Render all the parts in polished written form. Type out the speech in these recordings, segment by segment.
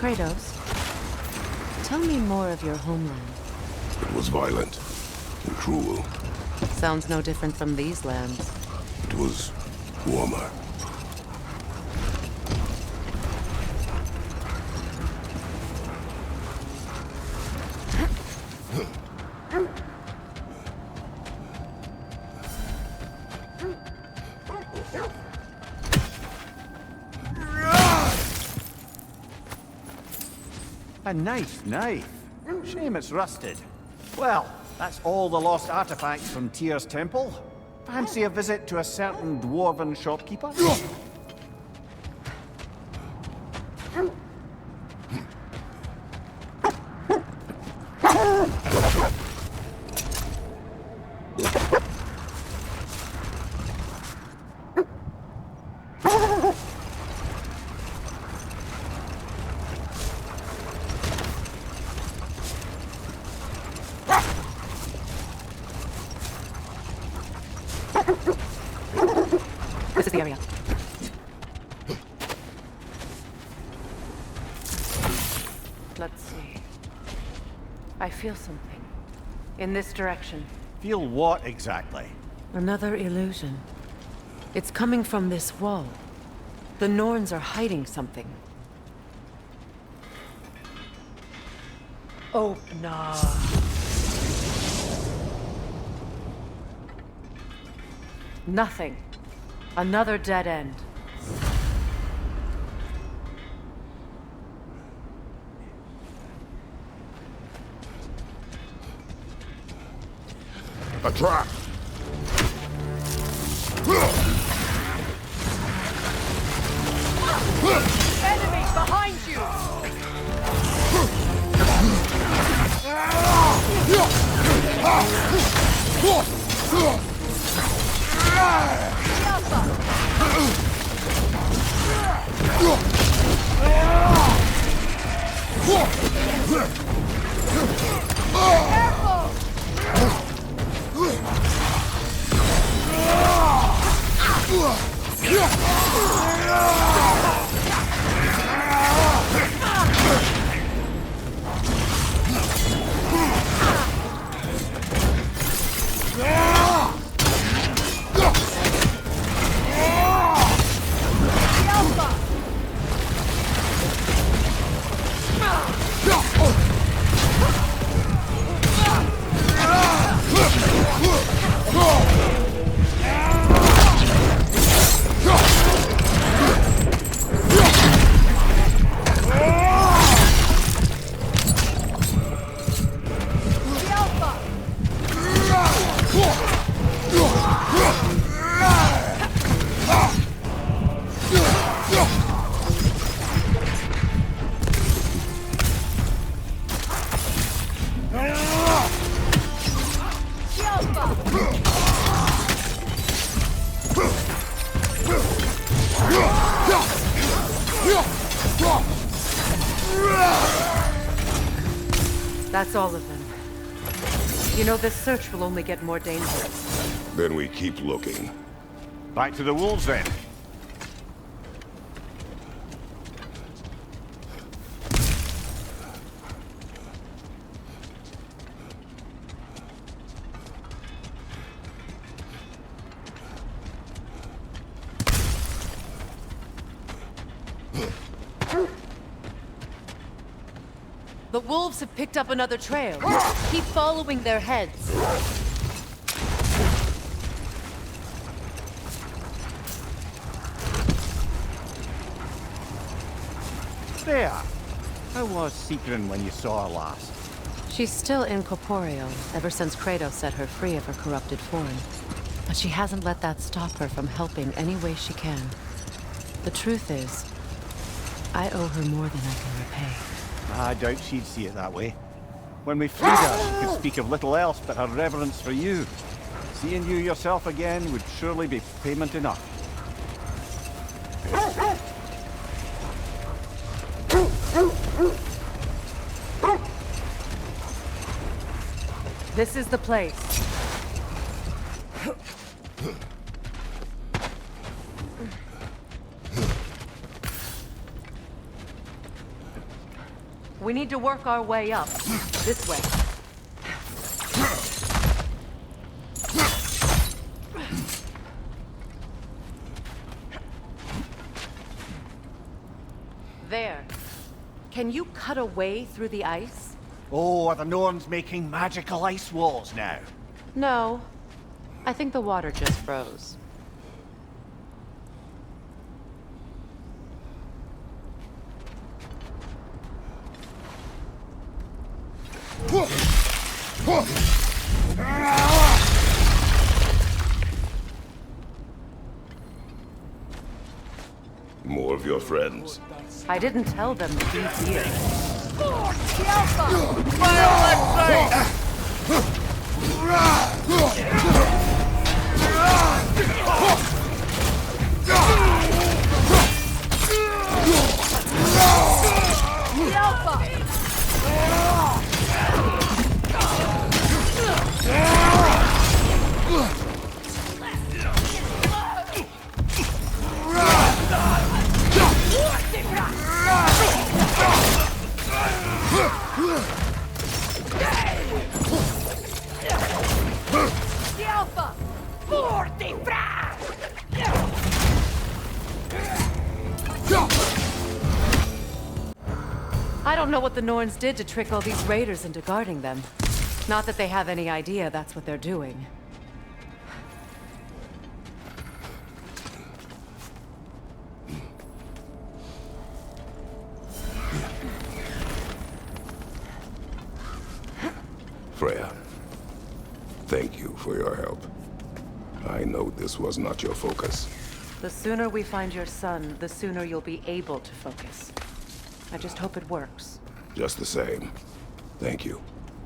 Kratos, tell me more of your homeland. It was violent and cruel. Sounds no different from these lands. It was warmer. A nice knife. Shame it's rusted. Well, that's all the lost artifacts from Tyr's temple. Fancy a visit to a certain dwarven shopkeeper? This is the area. Let's see. I feel something. In this direction. Feel what exactly? Another illusion. It's coming from this wall. The Norns are hiding something. Oh, no. Nothing. Another dead end. A trap! Enemy behind you! That's all of them. You know, this search will only get more dangerous. Then we keep looking. Back to the wolves then. The wolves have picked up another trail. Keep following their heads. There. How was Secret when you saw her last? She's still incorporeal, ever since Kratos set her free of her corrupted form. But she hasn't let that stop her from helping any way she can. The truth is, I owe her more than I can repay. I doubt she'd see it that way. When we freed her, she could speak of little else but her reverence for you. Seeing you yourself again would surely be payment enough. This is the place. We need to work our way up. This way. There. Can you cut a way through the ice? Oh, are the Norns making magical ice walls now? No. I think the water just froze. More of your friends. I didn't tell them to be here. I don't know what the Norns did to trick all these raiders into guarding them. Not that they have any idea that's what they're doing. Freya, thank you for your help. I know this was not your focus. The sooner we find your son, the sooner you'll be able to focus. I just hope it works. Just the same, thank you.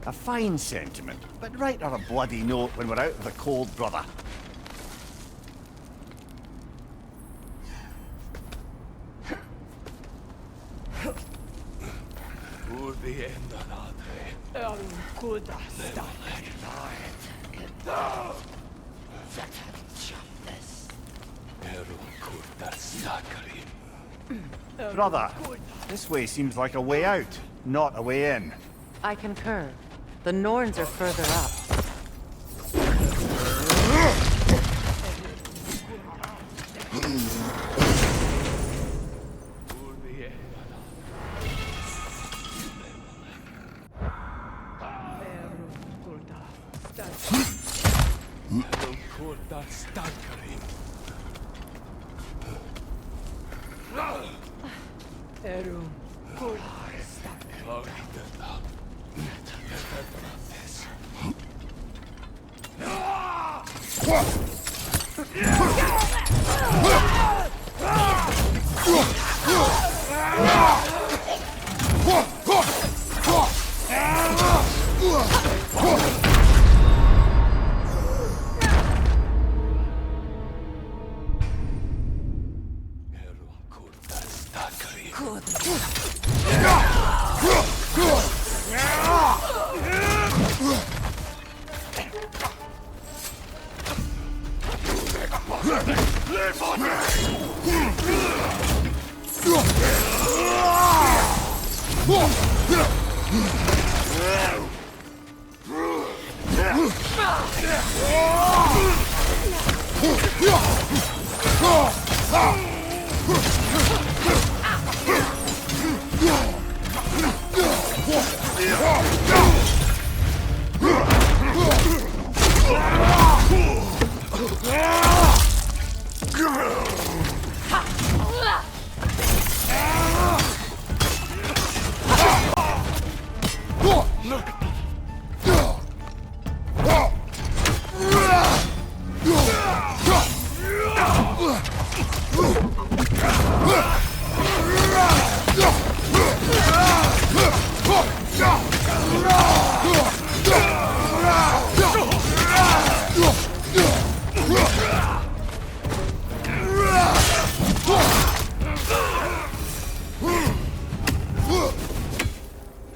A fine sentiment, but write her a bloody note when we're out of the cold, brother. Brother, this way seems like a way out, not a way in. I concur. The Norns are further up.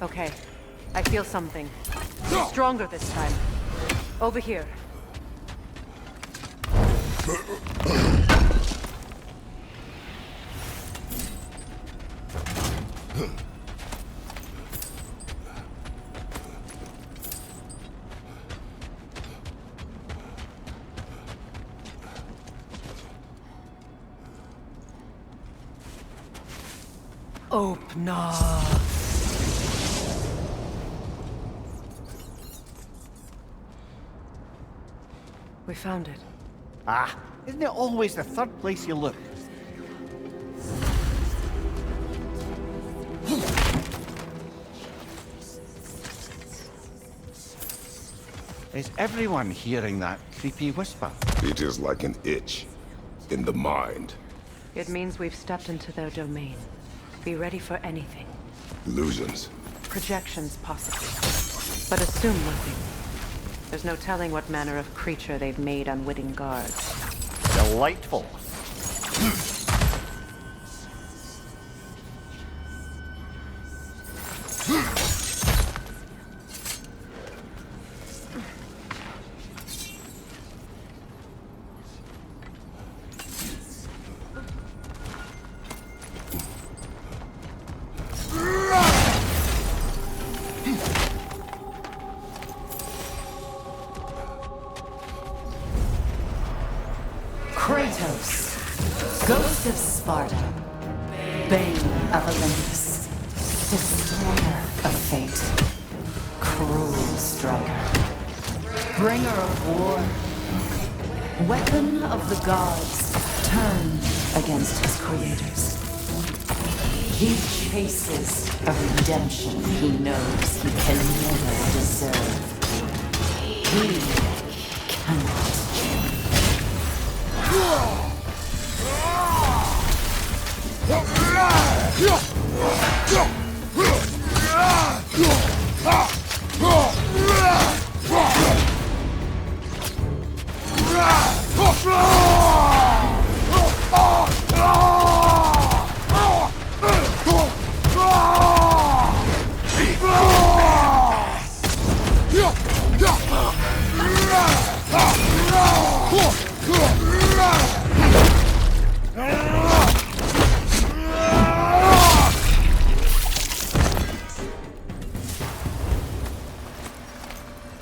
Okay, I feel something. Stronger this time. Over here. Opener. We found it. Ah, isn't it always the third place you look? Is everyone hearing that creepy whisper? It is like an itch in the mind. It means we've stepped into their domain. Be ready for anything. Illusions. Projections, possibly. But assume nothing. There's no telling what manner of creature they've made unwitting guards. Delightful. Kratos, Ghost of Sparta, Bane of Olympus, Destroyer of Fate, Cruel Striker, Bringer of War, Weapon of the Gods, turned against his creators. He chases a redemption he knows he can never deserve. He cannot change.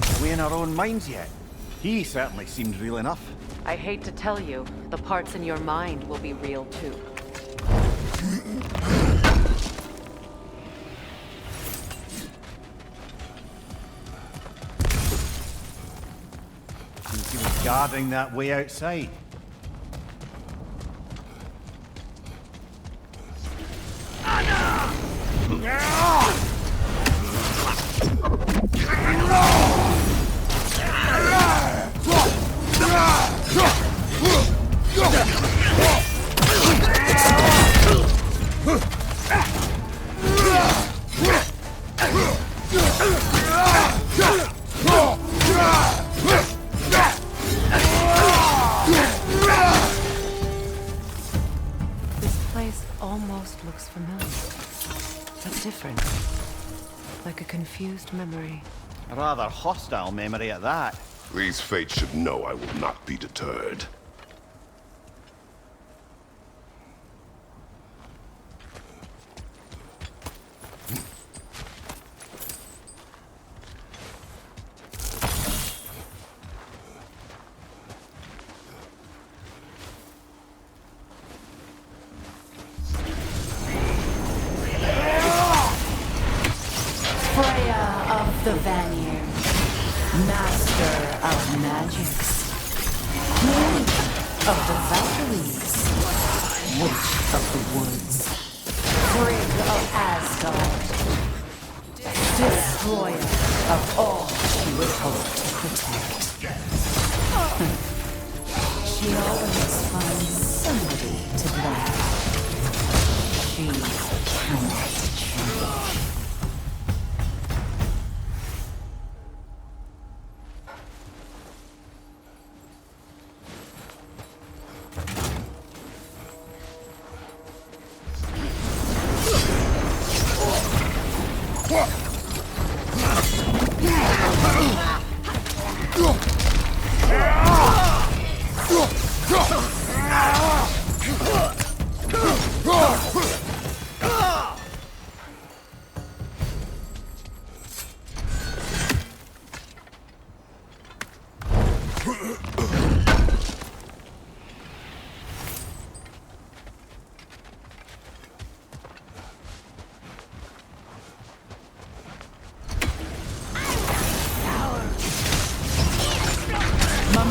Are we in our own minds yet? He certainly seemed real enough. I hate to tell you, the parts in your mind will be real too. He was guarding that way outside. This place almost looks familiar, but different. Like a confused memory. A rather hostile memory at that. These fates should know I will not be deterred. The Vanir, master of magics, queen of the Valkyries, witch of the woods, frigg of Asgard, destroyer of all she would hope to protect. She always finds somebody to blame. She cannot change.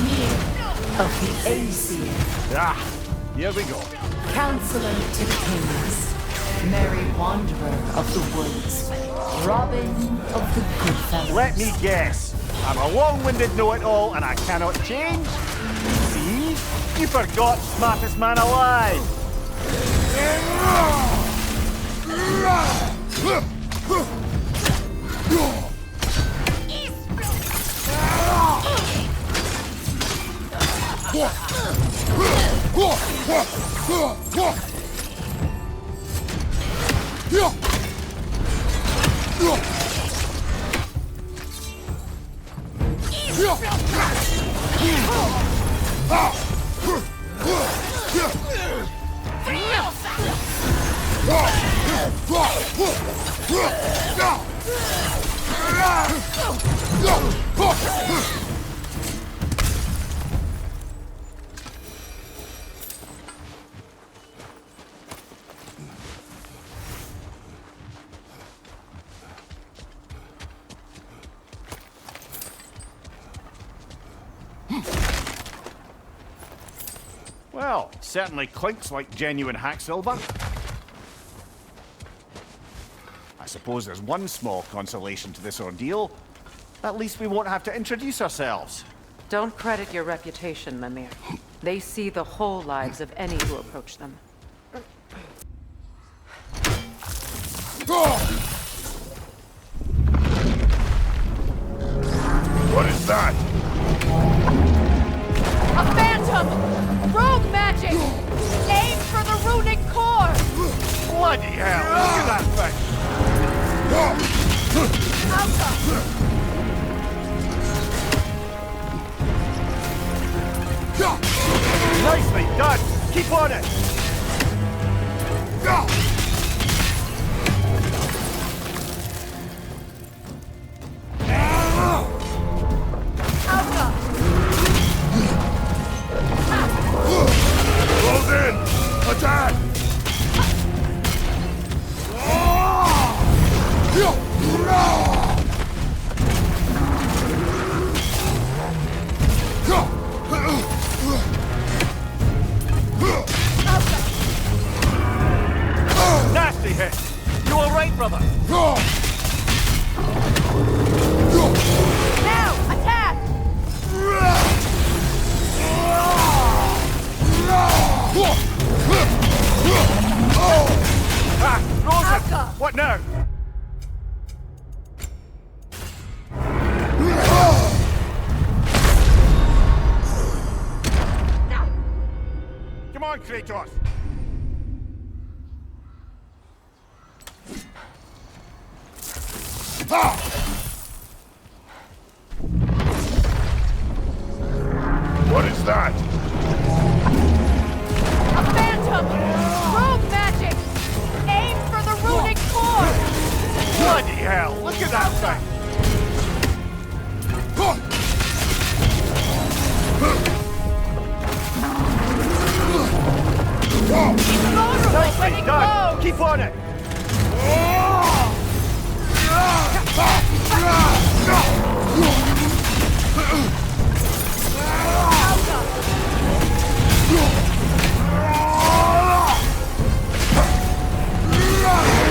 Mimir of the Aesir, Ah, here we go. Counselor to the Kings, Merry Wanderer of the Woods, Robin of the Goodfellas. Let me guess. I'm a long-winded know-it-all and I cannot change? See? You forgot smartest man alive! Well, certainly clinks like genuine hack silver. I suppose there's one small consolation to this ordeal. At least we won't have to introduce ourselves. Don't credit your reputation, Mimir. They see the whole lives of any who approach them. What is that? A phantom! Rogue magic! Aim for the runic core! Bloody hell! Look at that thing! Alpha! Nicely done! Keep on it! Alpha! Close in! Attack! Nasty hit! You alright, brother? Now! Attack! Ah! Rosa! Alka! What now? Come on, Kratos! What is that? A phantom! Rogue magic! Aim for the runic core! Bloody hell! Look at that thing! Vulnerable when Nicely it done! glows! Keep on it!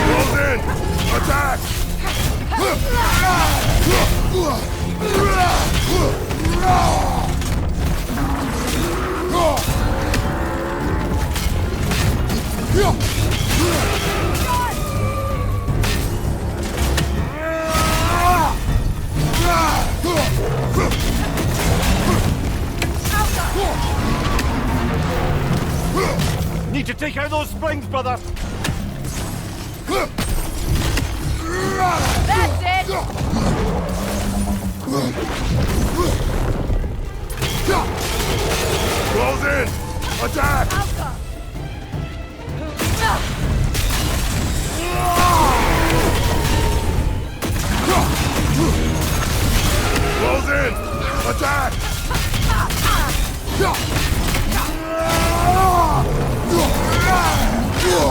Close in! Attack! Need to take out those springs, brother! That's it! Close in! Attack! Alka! Close in! Attack!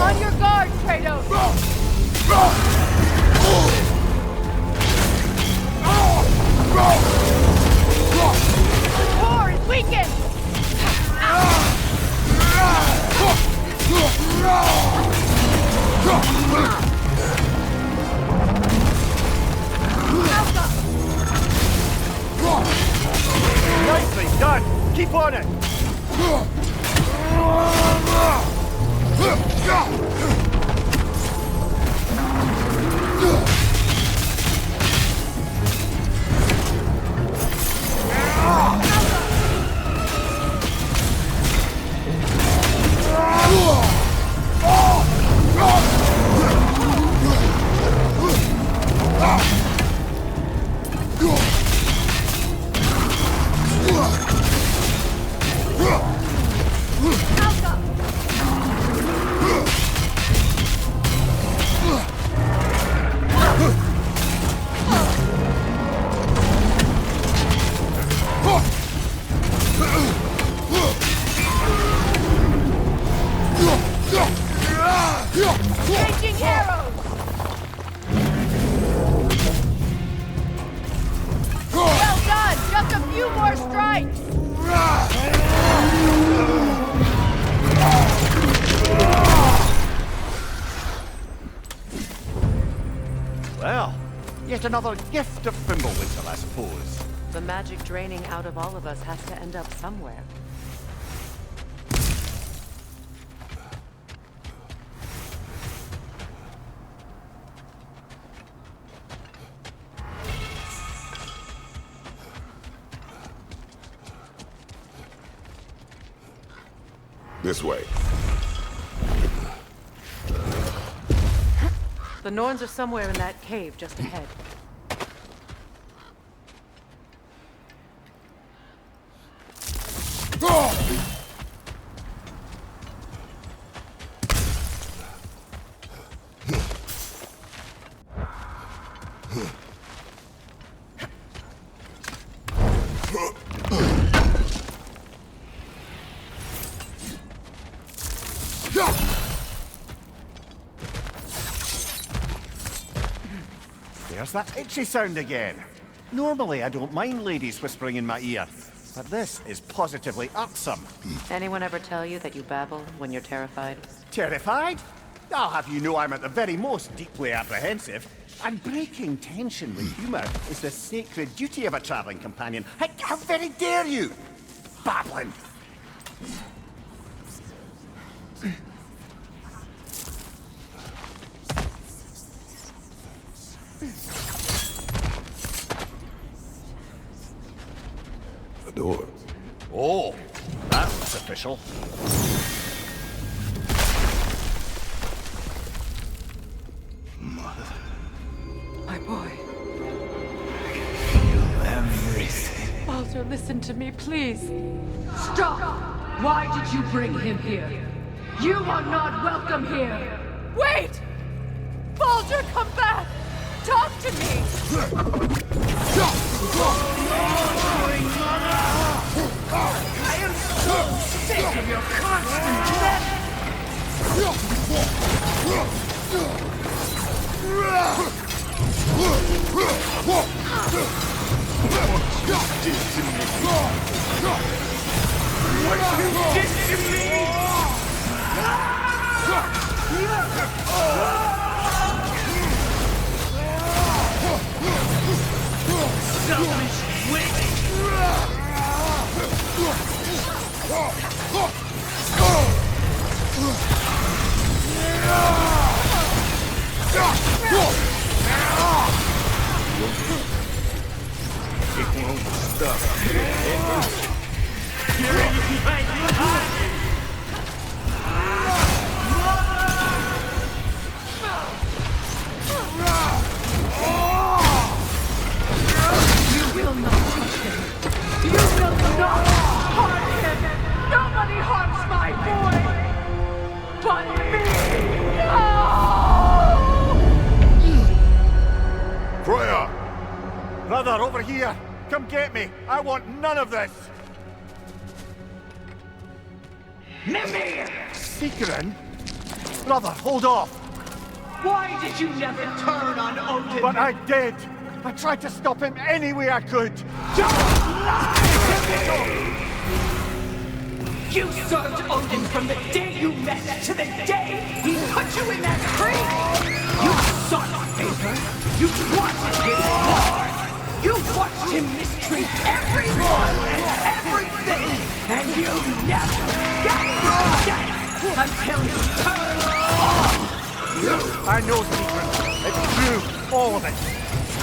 On your guard, Kratos! The core is weak! Keep on it! Changing arrows! Well done! Just a few more strikes! Well, yet another gift of Fimbulwinter, I suppose. The magic draining out of all of us has to end up somewhere. This way. The Norns are somewhere in that cave just ahead. There's that itchy sound again. Normally I don't mind ladies whispering in my ear, but this is positively irksome. Anyone ever tell you that you babble when you're terrified? Terrified? I'll have you know I'm at the very most deeply apprehensive. And breaking tension with humour is the sacred duty of a travelling companion. How very dare you! Babbling! The door. Oh, that's official. My boy. Everything. Baldur, listen to me, please. Stop! Why did you bring him here? You are not welcome here! Wait! Baldur, come back! Talk to me! I am so sick of your constant Nobody harms my boy! But me! No! Freya! Brother, over here! Come get me! I want none of this! Mimir! Seekerin? Brother, hold off! Why did you never turn on Odin? But I did! I tried to stop him any way I could! Don't lie to me! You served Odin from the day you met to the day he put you in that tree! You sought favor! You wanted his war! You watched him mistreat everyone and everything! And you never get until you turn off! I know, Secret. It's true, all of it.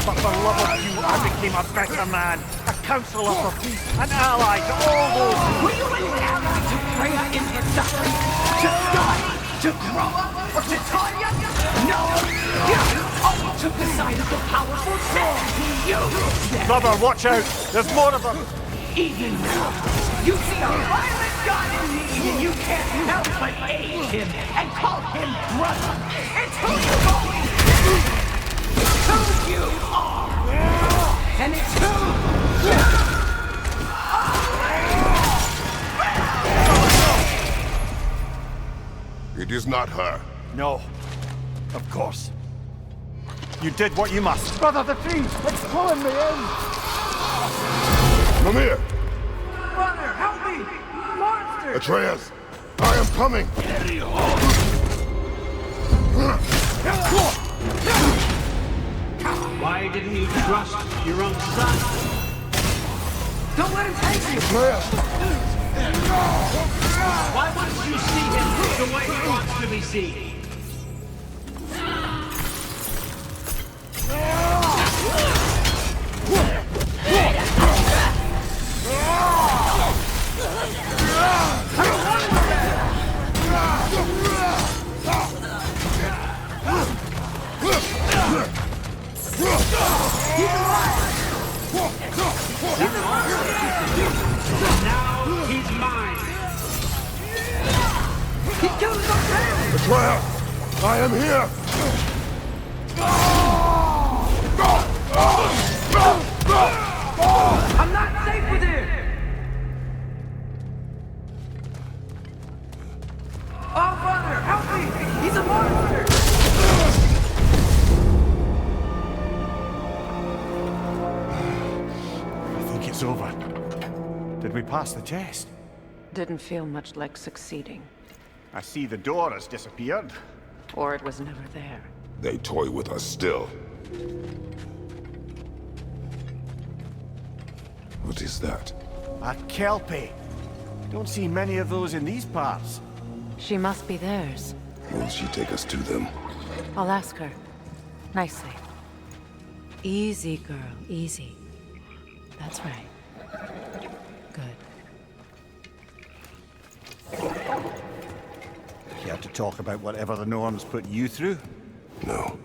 But for love of you, I became a better man, a counselor for peace, an ally to all those. Were you an ally to Freya in her suffering? To study? To grow up? Or to Tanya? No! You only took the side of the powerful men! You! Brother, watch out! There's more of them! Even now, you see a violent god in me, and you can't help but aid him and call him brother. It's who you've always been. It's who you are. And it's who you are. It is not her. No. Of course. You did what you must. Brother, the tree! It's pulling me in! Mimir! Brother, help me! Monster! Atreus! I am coming! Why didn't you trust your own son? Don't let him take you! Atreus! Why wouldn't you see him the way he wants to be seen? Now he's mine. He killed his own family! Atreus! I am here! I'm not safe with him! Oh, brother, help me! He's a monster! I think it's over. Did we pass the test? Didn't feel much like succeeding. I see the door has disappeared. Or it was never there. They toy with us still. What is that? A Kelpie. Don't see many of those in these parts. She must be theirs. Will she take us to them? I'll ask her. Nicely. Easy, girl. Easy. That's right. Good. You have to talk about whatever the norms put you through? No.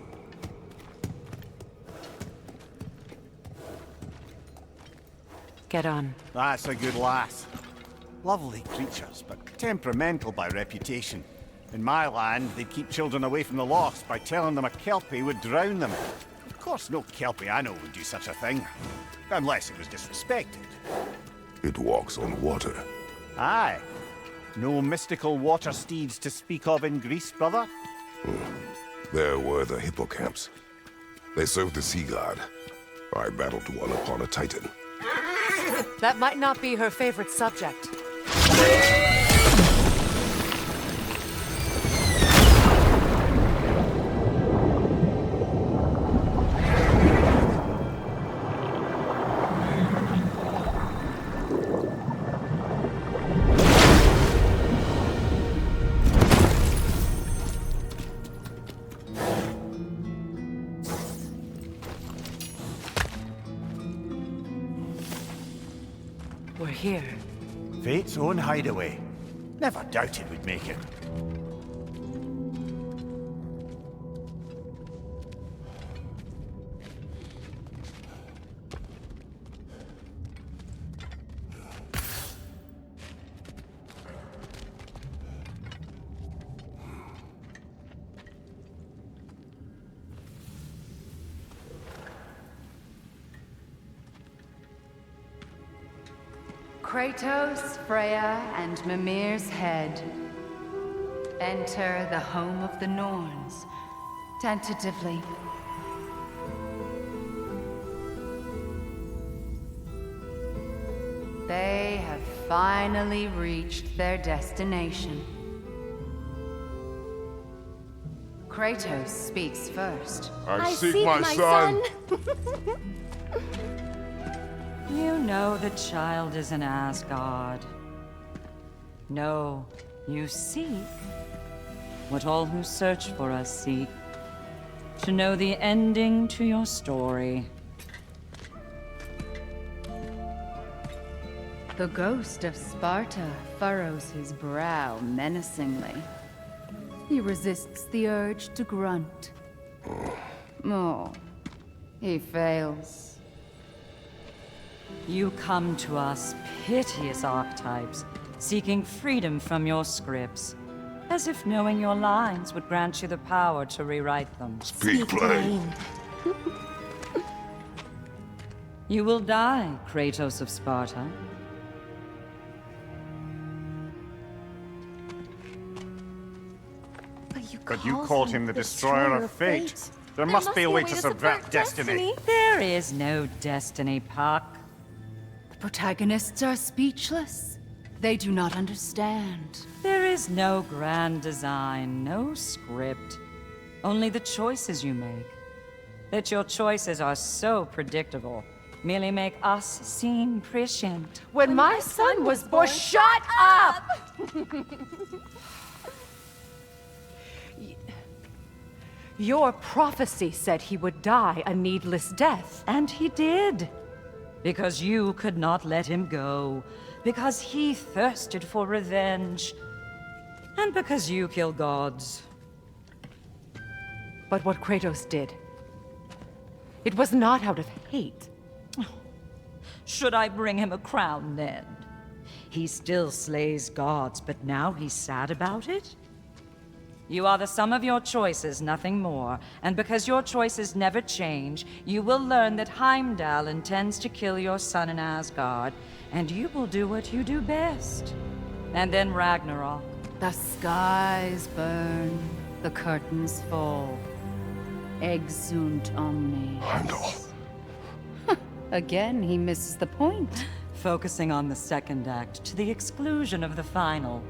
Get on. That's a good lass. Lovely creatures, but temperamental by reputation. In my land, they'd keep children away from the lost by telling them a Kelpie would drown them. Of course, no Kelpie I know would do such a thing. Unless it was disrespected. It walks on water. Aye. No mystical water steeds to speak of in Greece, brother? There were the hippocamps. They served the sea god. I battled one upon a titan. That might not be her favorite subject. We're here. Fate's own hideaway. Never doubted we'd make it. Kratos, Freya, and Mimir's head. Enter the home of the Norns, tentatively. They have finally reached their destination. Kratos speaks first. I seek my son! You know the child is in Asgard. No, you seek what all who search for us seek. To know the ending to your story. The ghost of Sparta furrows his brow menacingly. He resists the urge to grunt. Oh, he fails. You come to us, piteous archetypes, seeking freedom from your scripts, as if knowing your lines would grant you the power to rewrite them. Speak plain. You will die, Kratos of Sparta. But you called him the destroyer of fate. There must be a way to subvert destiny. There is no destiny, Puck. The protagonists are speechless. They do not understand. There is no grand design, no script. Only the choices you make. That your choices are so predictable merely make us seem prescient. When my son was born, shut up! Your prophecy said he would die a needless death. And he did. Because you could not let him go. Because he thirsted for revenge. And because you kill gods. But what Kratos did, it was not out of hate. Should I bring him a crown then? He still slays gods, but now he's sad about it? You are the sum of your choices, nothing more. And because your choices never change, you will learn that Heimdall intends to kill your son in Asgard, and you will do what you do best. And then Ragnarok. The skies burn, the curtains fall. Exunt omnes. Heimdall. Again, he misses the point. Focusing on the second act to the exclusion of the final.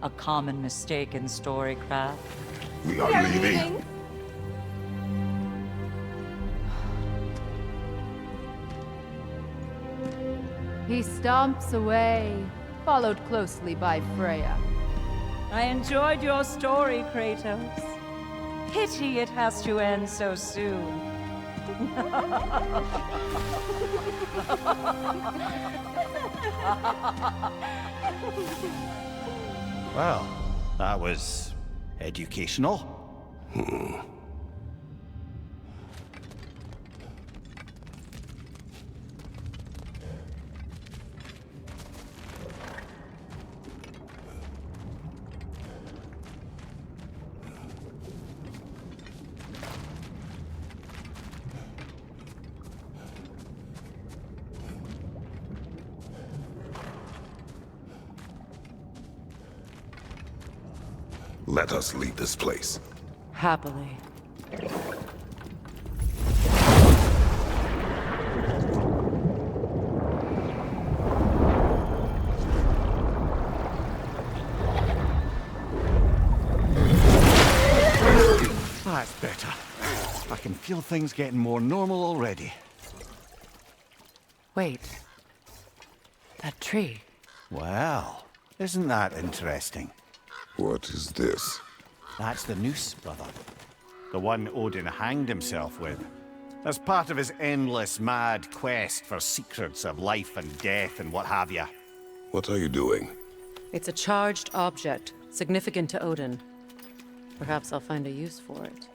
A common mistake in storycraft. We are leaving. He stomps away, followed closely by Freya. I enjoyed your story, Kratos. Pity it has to end so soon. Well, that was educational. Let us leave this place. Happily. That's better. I can feel things getting more normal already. Wait. That tree. Well, isn't that interesting? What is this? That's the noose, brother. The one Odin hanged himself with. As part of his endless, mad quest for secrets of life and death and what have you. What are you doing? It's a charged object, significant to Odin. Perhaps I'll find a use for it.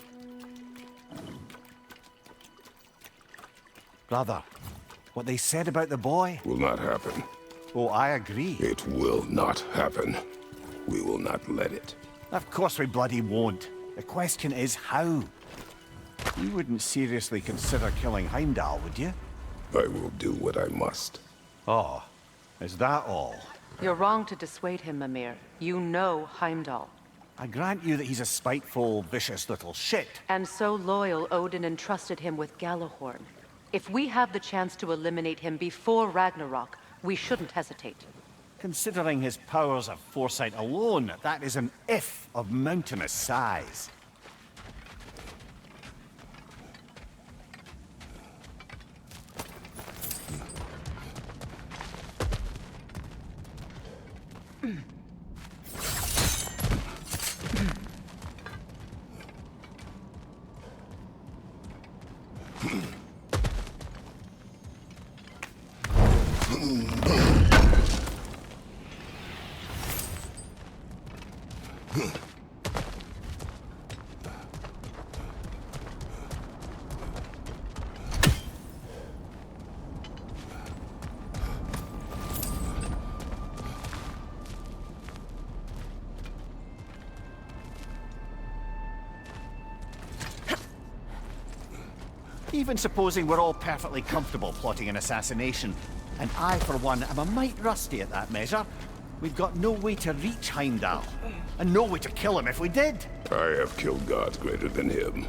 Brother, what they said about the boy? Will not happen. Oh, I agree. It will not happen. We will not let it. Of course we bloody won't. The question is how. You wouldn't seriously consider killing Heimdall, would you? I will do what I must. Oh, is that all? You're wrong to dissuade him, Mimir. You know Heimdall. I grant you that he's a spiteful, vicious little shit. And so loyal, Odin entrusted him with Galahorn. If we have the chance to eliminate him before Ragnarok, we shouldn't hesitate. Considering his powers of foresight alone, that is an if of mountainous size. Even supposing we're all perfectly comfortable plotting an assassination, and I, for one, am a mite rusty at that measure, we've got no way to reach Heimdall, and no way to kill him if we did. I have killed gods greater than him.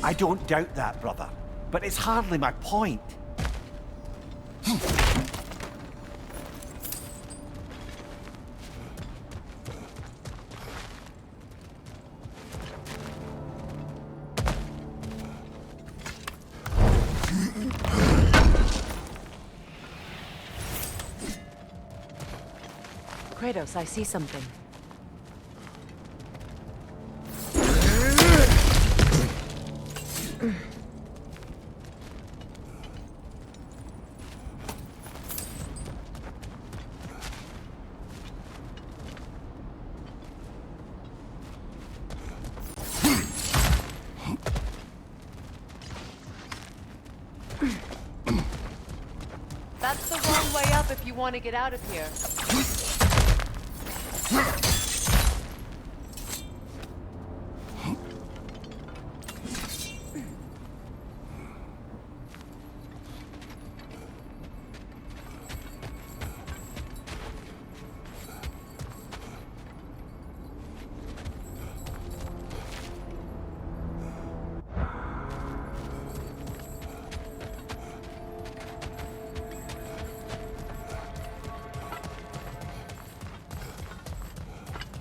I don't doubt that, brother, but it's hardly my point. Kratos, I see something. That's the wrong way up if you want to get out of here.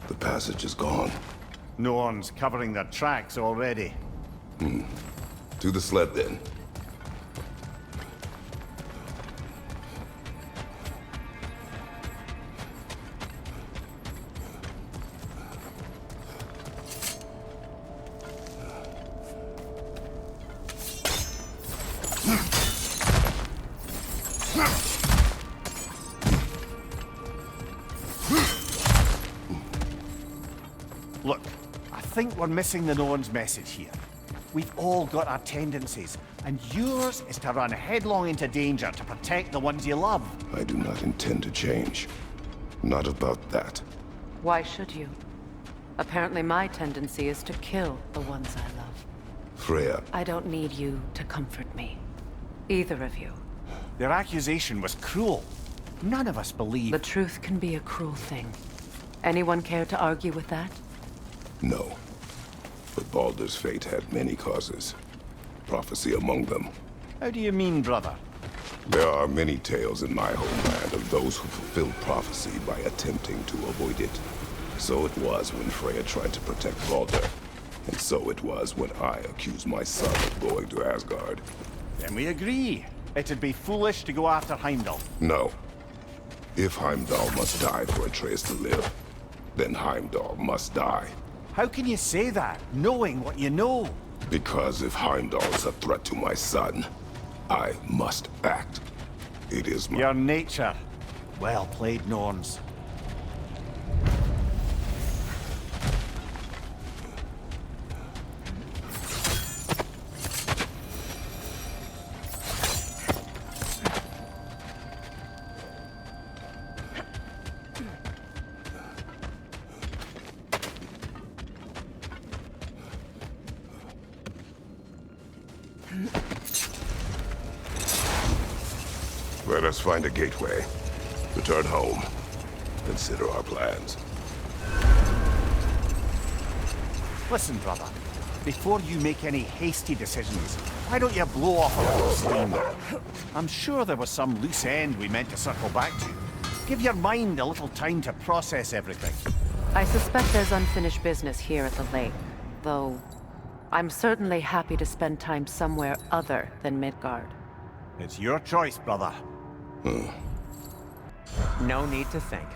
The passage is gone. No one's covering their tracks already. To the sled, then. Look, I think we're missing the Norn's message here. We've all got our tendencies, and yours is to run headlong into danger to protect the ones you love. I do not intend to change. Not about that. Why should you? Apparently my tendency is to kill the ones I love. Freya, I don't need you to comfort me. Either of you. Their accusation was cruel. None of us believe. The truth can be a cruel thing. Anyone care to argue with that? no. But Baldur's fate had many causes. Prophecy among them. How do you mean, brother? There are many tales in my homeland of those who fulfilled prophecy by attempting to avoid it. So it was when Freya tried to protect Baldur. And so it was when I accused my son of going to Asgard. Then we agree. It'd be foolish to go after Heimdall. No. If Heimdall must die for Atreus to live, then Heimdall must die. How can you say that, knowing what you know? Because if Heimdall is a threat to my son, I must act. It is my... Your nature. Well played, Norns. Let us find a gateway. Return home. Consider our plans. Listen, brother. Before you make any hasty decisions, why don't you blow off a little steam? I'm sure there was some loose end we meant to circle back to. Give your mind a little time to process everything. I suspect there's unfinished business here at the lake, though I'm certainly happy to spend time somewhere other than Midgard. It's your choice, brother. No need to thank me.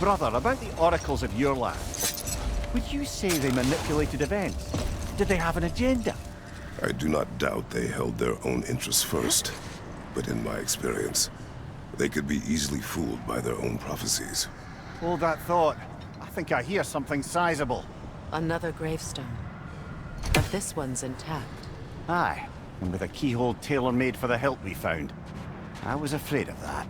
Brother, about the oracles of your land. Would you say they manipulated events? Did they have an agenda? I do not doubt they held their own interests first. But in my experience, they could be easily fooled by their own prophecies. Hold that thought. think I hear something sizable. Another gravestone. But this one's intact. Aye, and with a keyhole tailor-made for the hilt we found. I was afraid of that.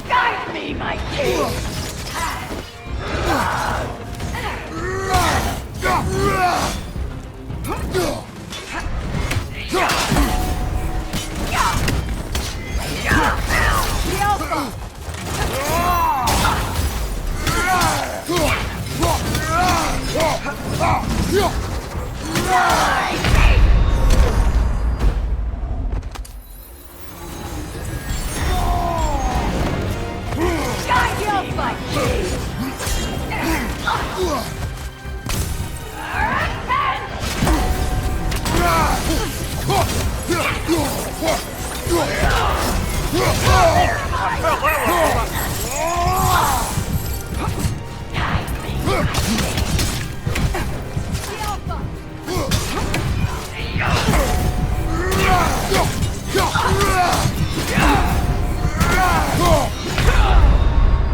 Guide me, my king!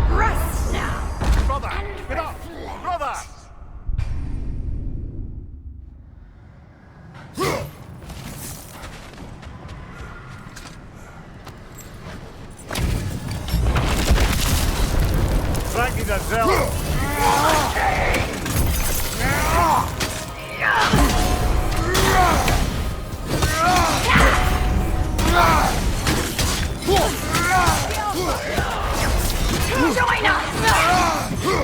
Rest now! Brother! Get up! Brother! Frankie the Zealot! Join us!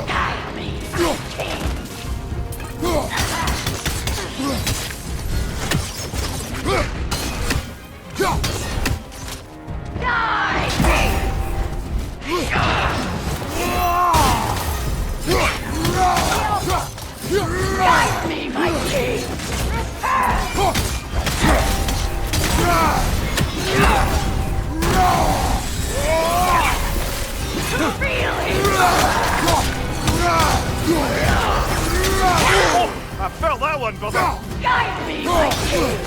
Guide me, king! Guide me, my king! I felt that one, brother! Guide me, my king!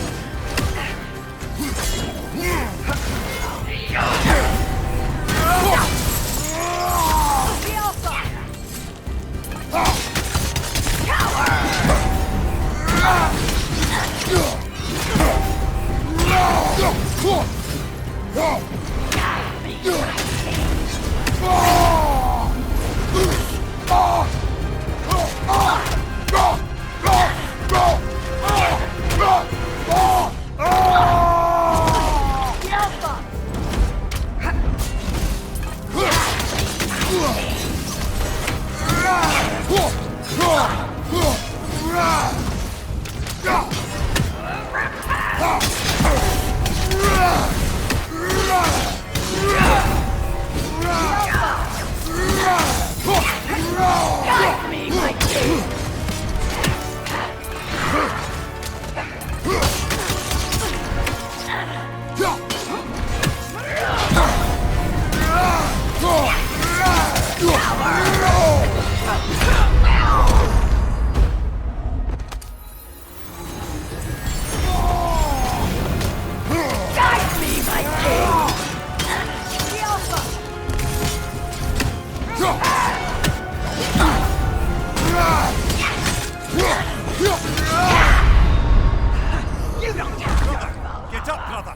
Guide me, my king! Guide me, my king! Get up, brother!